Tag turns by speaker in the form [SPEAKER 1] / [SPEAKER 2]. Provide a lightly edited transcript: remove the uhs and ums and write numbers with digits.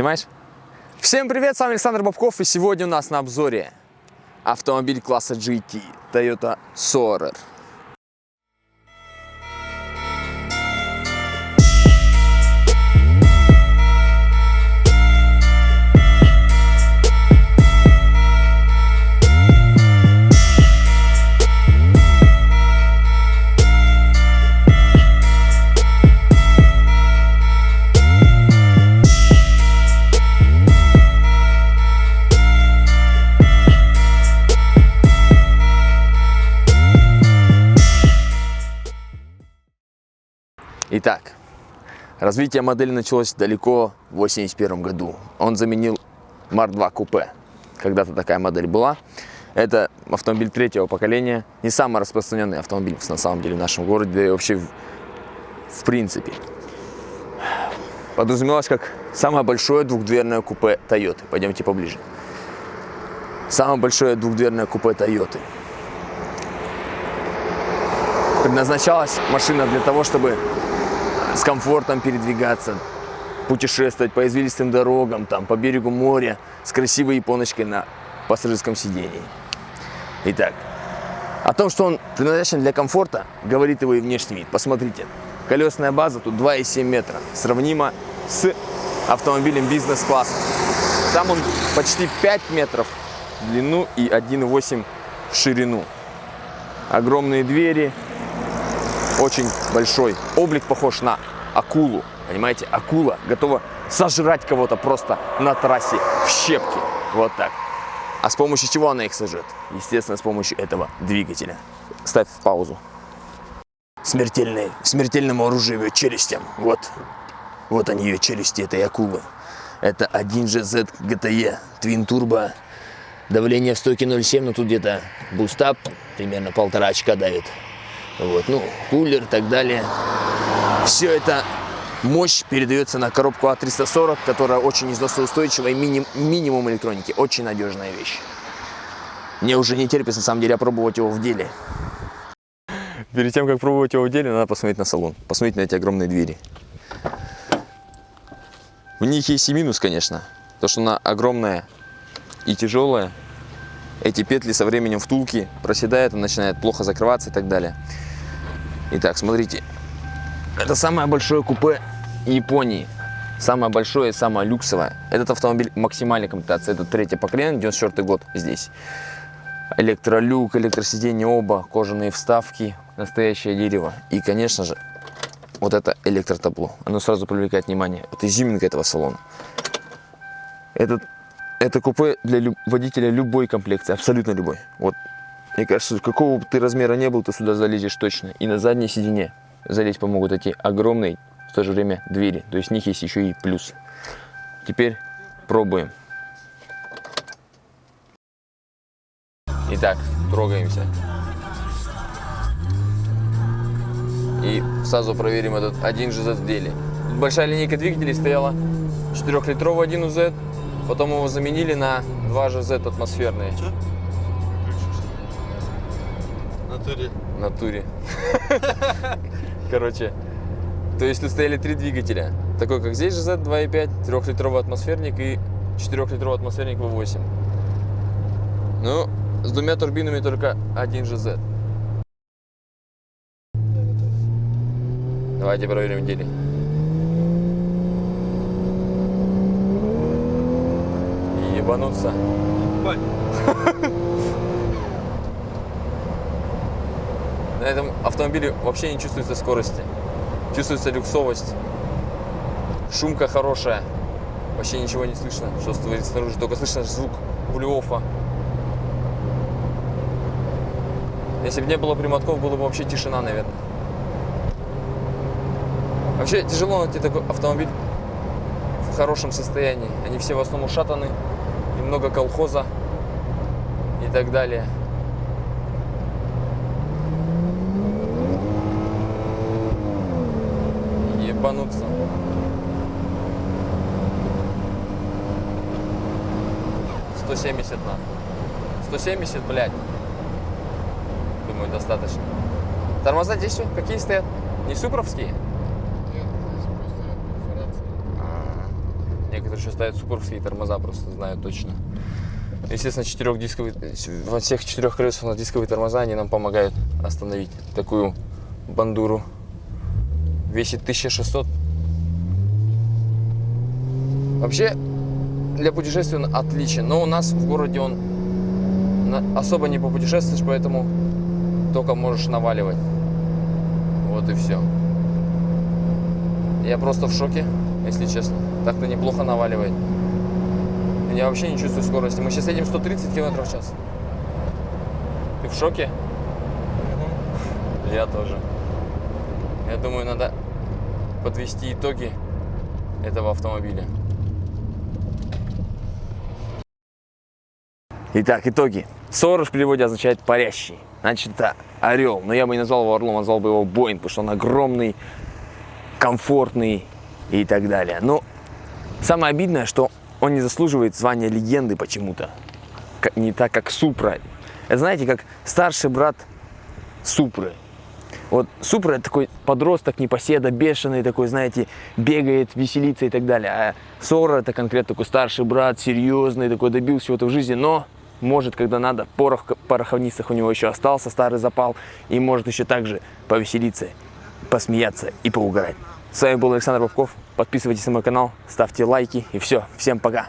[SPEAKER 1] Снимаешь? Всем привет, с вами Александр Бобков, и сегодня у нас на обзоре автомобиль класса GT Toyota Soarer. Итак, развитие модели началось далеко в 1981 году. Он заменил Mark II купе. Когда-то такая модель была. Это автомобиль третьего поколения. Не самый распространенный автомобиль на самом деле в нашем городе, да и вообще в принципе. Подразумевалось как самое большое двухдверное купе Toyota. Пойдемте поближе. Самое большое двухдверное купе Toyota. Предназначалась машина для того, чтобы с комфортом передвигаться, путешествовать по извилистым дорогам, там, по берегу моря, с красивой японочкой на пассажирском сидении. Итак, о том, что он предназначен для комфорта, говорит его и внешний вид. Посмотрите, колесная база тут 2,7 метра, сравнимо с автомобилем бизнес-класса. Там он почти 5 метров в длину и 1,8 в ширину. Огромные двери. Очень большой. Облик похож на акулу. Понимаете, акула готова сожрать кого-то просто на трассе в щепки. Вот так. А с помощью чего она их сожрет? Естественно, с помощью этого двигателя. Ставь в паузу. Смертельному оружию ее челюстям. Вот они, ее челюсти этой акулы. Это 1GZ GTE Twin Turbo. Давление в стойке 0,7, но тут где-то бустап, примерно 1,5 очка давит. Вот, кулер и так далее. Все это мощь передается на коробку А340, которая очень износоустойчивая и минимум электроники. Очень надежная вещь. Мне уже не терпится, на самом деле, опробовать его в деле. Перед тем, как пробовать его в деле, надо посмотреть на салон. Посмотреть на эти огромные двери. В них есть и минус, конечно. То, что она огромная и тяжелая. Эти петли со временем втулки проседают, он начинает плохо закрываться и так далее. Итак, смотрите. Это самое большое купе Японии. Самое большое и самое люксовое. Этот автомобиль максимальной комплектации. Это третье поколение, 94 год здесь. Электролюк, электросиденье оба, кожаные вставки, настоящее дерево. И, конечно же, вот это электротабло. Оно сразу привлекает внимание. Это изюминка этого салона. Это купе для водителя любой комплекции, абсолютно любой. Вот, мне кажется, какого бы ты размера не был, ты сюда залезешь точно. И на заднее сиденье залезть помогут эти огромные, в то же время, двери. То есть в них есть еще и плюс. Теперь пробуем. Итак, трогаемся. И сразу проверим этот 1GZ в деле. Тут большая линейка двигателей стояла. 4-литровый 1UZ. Потом его заменили на 2GZ атмосферные. Что? Натуре. Короче, то есть тут стояли 3 двигателя. Такой, как здесь GZ 2.5, 3-литровый атмосферник и 4-литровый атмосферник V8. Ну, с 2 турбинами только 1GZ. Давайте проверим в деле. Ебануться. На этом автомобиле вообще не чувствуется скорости. Чувствуется люксовость. Шумка хорошая. Вообще ничего не слышно, что творится снаружи. Только слышно звук буллиофа. Если бы не было приматков, было бы вообще тишина, наверное. Вообще тяжело найти такой автомобиль в хорошем состоянии. Они все в основном ушатаны. Немного колхоза и так далее. Ебануться. $170 на. 170, блядь. Думаю, достаточно. Тормоза здесь все? Какие стоят? Не супровские?
[SPEAKER 2] Нет, здесь просто
[SPEAKER 1] которые еще ставят суперовские тормоза, просто знают точно. Естественно, во всех 4 колесах на дисковые тормоза они нам помогают остановить такую бандуру. Весит 1600. Вообще, для путешествий он отличен, но у нас в городе он особо не попутешествуешь, поэтому только можешь наваливать. Вот и все. Я просто в шоке, если честно. Так-то неплохо наваливает. Я вообще не чувствую скорости. Мы сейчас едем 130 км в час. Ты в шоке? Я тоже. Я думаю, надо подвести итоги этого автомобиля. Итак, итоги. Сорож в переводе означает парящий. Значит, это орел. Но я бы не назвал его орлом, назвал бы его Боинг, потому что он огромный, комфортный и так далее. Но самое обидное, что он не заслуживает звания легенды почему-то. Не так, как Супра. Это, знаете, как старший брат Супры. Вот Супра — это такой подросток, непоседа, бешеный такой, знаете, бегает, веселится и так далее. А Сора — это конкретно такой старший брат, серьезный, такой, добился чего-то в жизни, но может, когда надо, порох в пороховницах у него еще остался, старый запал, и может еще также повеселиться, посмеяться и поугарать. С вами был Александр Бабков. Подписывайтесь на мой канал, ставьте лайки и все. Всем пока!